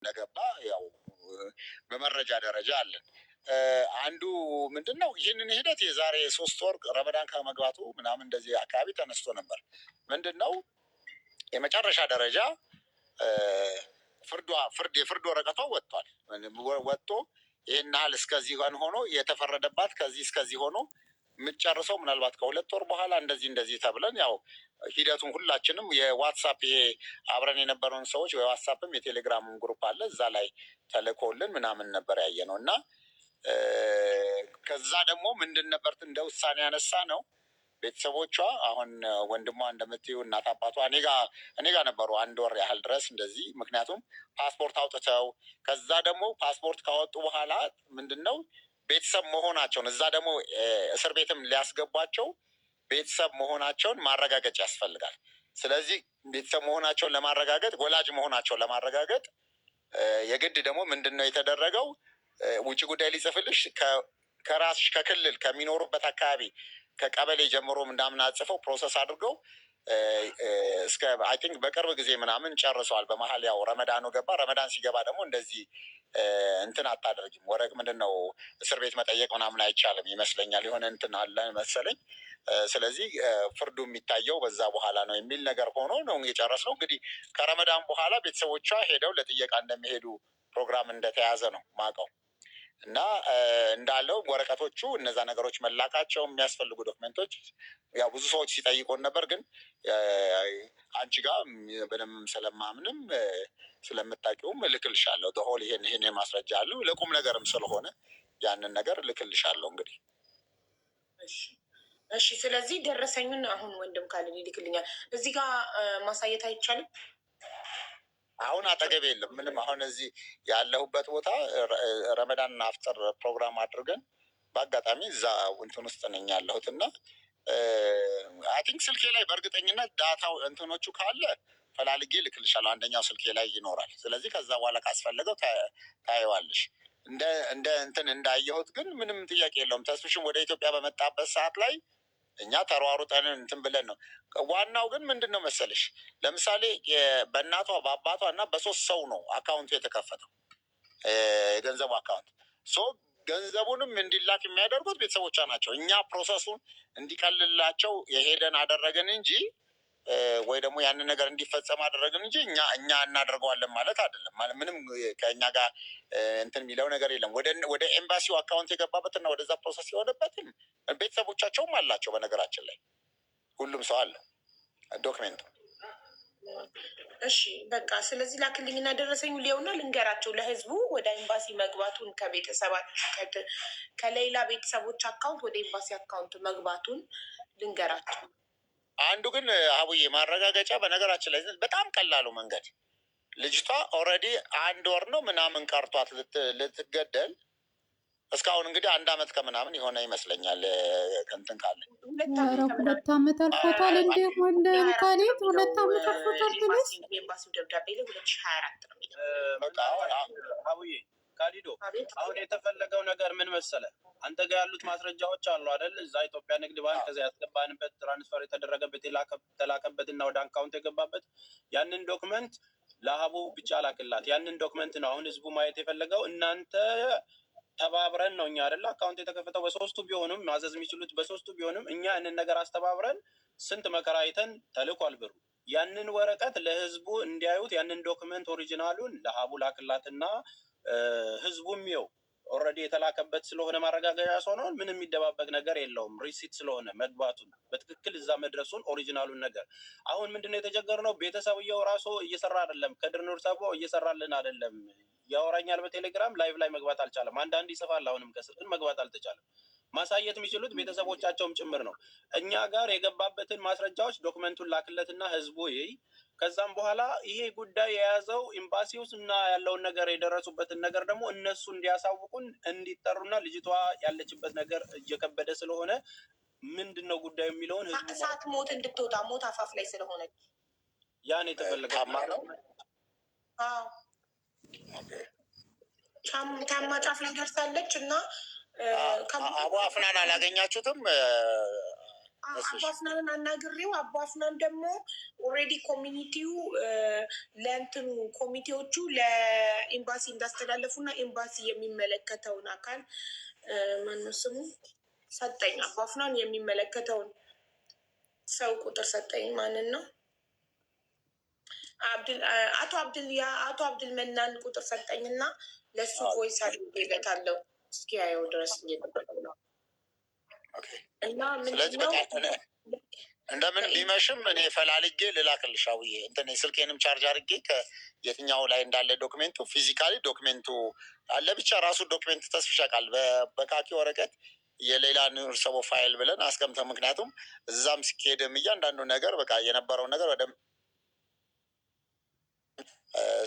እንደገባ ያው በመረጃ ደረጃ አለን። አንዱ ምንድነው ይህንን ሂደት የዛሬ 3 ወር ረመዳን ከመግባቱ ምናምን እንደዚህ አካባቢ ተነስቶ ነበር። ምንድነው የመጨረሻ ደረጃ የፍርድ ወረቀቷ ወጥቷል። ወጥቶ ይህን ያህል እስከዚህ ሆኖ የተፈረደባት ከዚህ እስከዚህ ሆኖ የምትጨርሰው ምናልባት ከ2 ወር በኋላ እንደዚህ ተብለን ያው ሂደቱን ሁላችንም የዋትሳፕ ይሄ አብረን የነበረውን ሰዎች በዋትሳፕም የቴሌግራም ግሩፕ አለ እዛ ላይ ተልኮልን ምናምን ነበር ያየ ነው። እና ከዛ ደግሞ ምንድን ነበር እንደ ውሳኔ ያነሳ ነው ቤተሰቦቿ አሁን ወንድሟ እንደምትዩ እናት አባቷ እኔ ጋ ነበሩ 1 ወር ያህል ድረስ እንደዚህ። ምክንያቱም ፓስፖርት አውጥተው ከዛ ደግሞ ፓስፖርት ካወጡ በኋላ ምንድነው ቤተሰብ መሆናቸውን እዛ ደግሞ እስር ቤትም ሊያስገቧቸው ቤተሰብ መሆናቸውን ማረጋገጥ ያስፈልጋል። ስለዚህ ቤተሰብ መሆናቸውን ለማረጋገጥ ወላጅ መሆናቸውን ለማረጋገጥ የግድ ደግሞ ምንድነው የተደረገው ውጭ ጉዳይ ሊጽፍልሽ ከራስሽ ከክልል ከሚኖሩበት አካባቢ ከቀበሌ ጀምሮ ምናምን አጽፈው ፕሮሰስ አድርገው እስከ አይ ቲንክ በቅርብ ጊዜ ምናምን ጨርሰዋል። በመሀል ያው ረመዳኑ ገባ። ረመዳን ሲገባ ደግሞ እንደዚህ እንትን አታደርጊም ወረቅ ምንድነው እስር ቤት መጠየቅ ምናምን አይቻልም ይመስለኛል። የሆነ እንትን አለ መሰለኝ። ስለዚህ ፍርዱ የሚታየው በዛ በኋላ ነው የሚል ነገር ሆኖ ነው የጨረስነው። እንግዲህ ከረመዳን በኋላ ቤተሰቦቿ ሄደው ለጥየቃ እንደሚሄዱ ፕሮግራም እንደተያዘ ነው ማቀው። እና እንዳለው ወረቀቶቹ እነዛ ነገሮች መላካቸው የሚያስፈልጉ ዶክመንቶች ያው ብዙ ሰዎች ሲጠይቁን ነበር። ግን አንቺ ጋር በደንብ ስለማምንም ስለምታውቂውም እልክልሻለሁ። ሆል ይሄን ማስረጃ አለው ለቁም ነገርም ስለሆነ ያንን ነገር እልክልሻለሁ። እንግዲህ እሺ። ስለዚህ ደረሰኙን አሁን ወንድም ካልን ይልክልኛል። እዚህ ጋር ማሳየት አይቻልም። አሁን አጠገብ የለም ምንም። አሁን እዚህ ያለሁበት ቦታ ረመዳን አፍጥር ፕሮግራም አድርገን በአጋጣሚ እዛ እንትን ውስጥ ነኝ ያለሁት እና አይ ቲንክ ስልኬ ላይ በእርግጠኝነት ዳታው እንትኖቹ ካለ ፈላልጌ ልክልሻለሁ። አንደኛው ስልኬ ላይ ይኖራል። ስለዚህ ከዛ በኋላ ካስፈለገው ታየዋለሽ። እንደ እንትን እንዳየሁት ግን ምንም ጥያቄ የለውም። ተስፍሽም ወደ ኢትዮጵያ በመጣበት ሰዓት ላይ እኛ ተሯሩጠን እንትን ብለን ነው። ዋናው ግን ምንድን ነው መሰለሽ ለምሳሌ በእናቷ በአባቷ እና በ3 ሰው ነው አካውንቱ የተከፈተው የገንዘቡ አካውንት። ገንዘቡንም እንዲላክ የሚያደርጉት ቤተሰቦቿ ናቸው። እኛ ፕሮሰሱን እንዲቀልላቸው የሄደን አደረግን እንጂ ወይ ደግሞ ያንን ነገር እንዲፈጸም አደረግን እንጂ እኛ እናደርገዋለን ማለት አይደለም። ምንም ከእኛ ጋር እንትን የሚለው ነገር የለም። ወደ ኤምባሲው አካውንት የገባበትና ወደዛ ፕሮሰስ የሆነበትም ቤተሰቦቻቸውም አላቸው። በነገራችን ላይ ሁሉም ሰው አለ ዶክሜንቱ። እሺ በቃ ስለዚህ ላክልኝና ደረሰኙ ሊሆና ልንገራቸው ለህዝቡ ወደ ኤምባሲ መግባቱን ከሌላ ቤተሰቦች አካውንት ወደ ኤምባሲ አካውንት መግባቱን ልንገራቸው። አንዱ ግን አቡዬ ማረጋገጫ በነገራችን ላይ በጣም ቀላሉ መንገድ ልጅቷ ኦልሬዲ 1 ወር ነው ምናምን ቀርቷት ልትገደል እስካሁን እንግዲህ 1 አመት ከምናምን የሆነ ይመስለኛል። እንትን ካለ 2 አመት አልፎታል። እንደ ወንደ ካሌት 2 አመት አልፎታል። ትንሽ የኤምባሲው ደብዳቤ ላይ 2024 ነው የሚለው። አቡዬ ካሊዶ አሁን የተፈለገው ነገር ምን መሰለ? አንተ ጋር ያሉት ማስረጃዎች አሉ አይደል? እዛ ኢትዮጵያ ንግድ ባንክ ከዛ ያስገባንበት ትራንስፈር የተደረገበት የተላከበት እና ወደ አካውንት የገባበት ያንን ዶክመንት ለሀቡ ብቻ ላክላት። ያንን ዶክመንት ነው አሁን ህዝቡ ማየት የፈለገው። እናንተ ተባብረን ነው እኛ አይደለ አካውንት የተከፈተው በ3ቱ ቢሆንም ማዘዝ የሚችሉት በ3ቱ ቢሆንም እኛ ያንን ነገር አስተባብረን ስንት መከራ አይተን ተልኳል ብሩ። ያንን ወረቀት ለህዝቡ እንዲያዩት ያንን ዶክመንት ኦሪጂናሉን ለሀቡ ላክላትና ህዝቡ የሚየው ኦልሬዲ የተላከበት ስለሆነ ማረጋገጫ ስለሆነ ምንም የሚደባበቅ ነገር የለውም። ሪሲት ስለሆነ መግባቱን በትክክል እዛ መድረሱን ኦሪጂናሉን ነገር አሁን ምንድነው የተቸገርነው? ቤተሰብየው ራሱ እየሰራ አይደለም። ከድር ኑር ሰቦ እየሰራልን አይደለም። ያወራኛል በቴሌግራም ላይቭ ላይ መግባት አልቻለም። አንዳንድ ይጽፋል አሁንም ከስር ግን መግባት አልተቻለም። ማሳየት የሚችሉት ቤተሰቦቻቸውም ጭምር ነው። እኛ ጋር የገባበትን ማስረጃዎች ዶክመንቱን ላክለትና ህዝቡ ይይ። ከዛም በኋላ ይሄ ጉዳይ የያዘው ኤምባሲው እና ያለውን ነገር የደረሱበትን ነገር ደግሞ እነሱ እንዲያሳውቁን እንዲጠሩና ልጅቷ ያለችበት ነገር እየከበደ ስለሆነ ምንድነው ጉዳዩ የሚለውን ህዝቡ ሰዓት ሞት እንድትወጣ ሞት አፋፍ ላይ ስለሆነች ያን የተፈለገ ታማ ጫፍ ላይ ደርሳለች እና አቡ አፍናን አላገኛችሁትም? አባፍናንን አናግሬው አባፍናን ደግሞ ኦልሬዲ ኮሚኒቲው ለእንትኑ ኮሚቴዎቹ ለኤምባሲ እንዳስተላለፉና ኤምባሲ የሚመለከተውን አካል ማነው ስሙ ሰጠኝ። አባፍናን የሚመለከተውን ሰው ቁጥር ሰጠኝ። ማንን ነው? አቶ አብድል መናን ቁጥር ሰጠኝ እና ለእሱ ቮይስ አድርጌለታለሁ እስኪያየው ድረስ እየጠበቅ ነው። እና ምንድነው እንደምን ቢመሽም እኔ ፈላልጌ ልላክልሽ አውዬ እንትን ስልኬንም ቻርጅ አድርጌ ከየትኛው ላይ እንዳለ ዶክሜንቱ ፊዚካሊ ዶክሜንቱ አለ ብቻ ራሱ ዶክሜንት ተስፍሻቃል በካኪ ወረቀት የሌላን ሰቦ ፋይል ብለን አስቀምጠን ምክንያቱም እዛም ሲሄድም እያንዳንዱ ነገር በቃ የነበረውን ነገር ወደ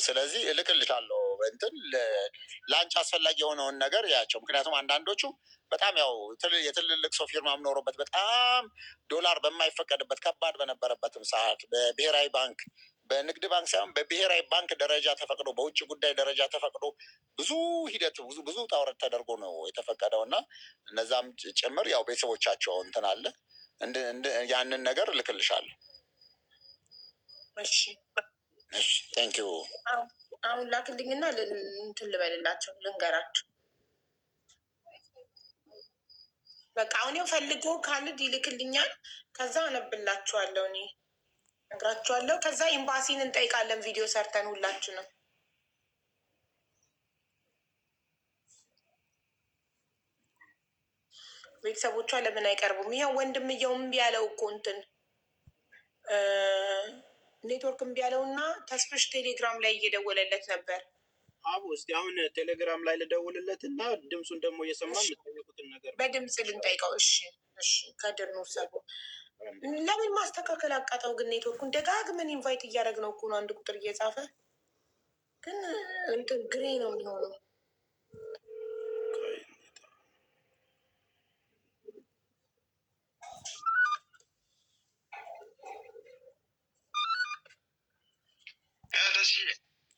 ስለዚህ እልክልሻለሁ እንትን ለአንቺ አስፈላጊ የሆነውን ነገር ያቸው ምክንያቱም አንዳንዶቹ በጣም ያው የትልልቅ ሰው ፊርማ ኖሮበት በጣም ዶላር በማይፈቀድበት ከባድ በነበረበትም ሰዓት በብሔራዊ ባንክ በንግድ ባንክ ሳይሆን በብሔራዊ ባንክ ደረጃ ተፈቅዶ በውጭ ጉዳይ ደረጃ ተፈቅዶ ብዙ ሂደት ብዙ ጣውረድ ተደርጎ ነው የተፈቀደው እና እነዛም ጭምር ያው ቤተሰቦቻቸው እንትን አለ ያንን ነገር እልክልሻለሁ። እሺ ቴንክ ዩ። አሁን ላክልኝና እንትን ልበልላቸው ልንገራቸው። በቃ አሁን ያው ፈልጎ ካልድ ይልክልኛል። ከዛ አነብላችኋለሁ እኔ ነግራችኋለሁ። ከዛ ኤምባሲን እንጠይቃለን ቪዲዮ ሰርተን ሁላችንም። ቤተሰቦቿ ለምን አይቀርቡም? ይኸው ወንድምየው እምቢ ያለው እኮ እንትን ኔትወርክ እምቢ ያለው እና ተስፍሽ ቴሌግራም ላይ እየደወለለት ነበር። አቡ እስቲ አሁን ቴሌግራም ላይ ልደውልለት እና ድምፁን ደግሞ እየሰማ የምጠየቁትን ነገር በድምፅ ልንጠይቀው። እሺ እሺ። ከድር ነው ሰቡ ለምን ማስተካከል አቃተው ግን ኔትወርኩን ደጋግመን ኢንቫይት እያደረግነው እኮ ነው። አንድ ቁጥር እየጻፈ ግን እንትን ግሬ ነው የሚሆነው።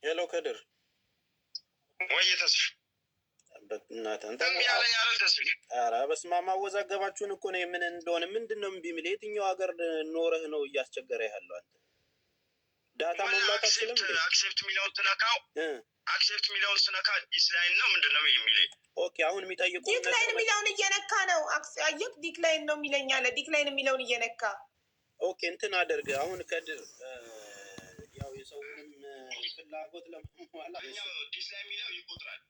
ሄሎ ከድር ወይ ተስፋ ኧረ በስመ አብ አወዛገባችሁን እኮ ነው። ምን እንደሆነ ምንድን ነው እምቢ የሚል የትኛው ሀገር ኖረህ ነው እያስቸገረ ያለው? አንተ ዳታ መሙላት አትችልም? አክሴፕት የሚለውን ስነካው አክሴፕት የሚለውን ስነካ ዲክላይን ነው ምንድን ነው የሚለኝ? ኦኬ አሁን የሚጠይቁ ዲክላይን የሚለውን እየነካ ነው። አየህ ዲክላይን ነው የሚለኝ አለ። ዲክላይን የሚለውን እየነካ ኦኬ እንትን አደርግ አሁን ከድር ያው የሰውንም ፍላጎት ለማሟላት ዲክላይን የሚለው ይቆጥራል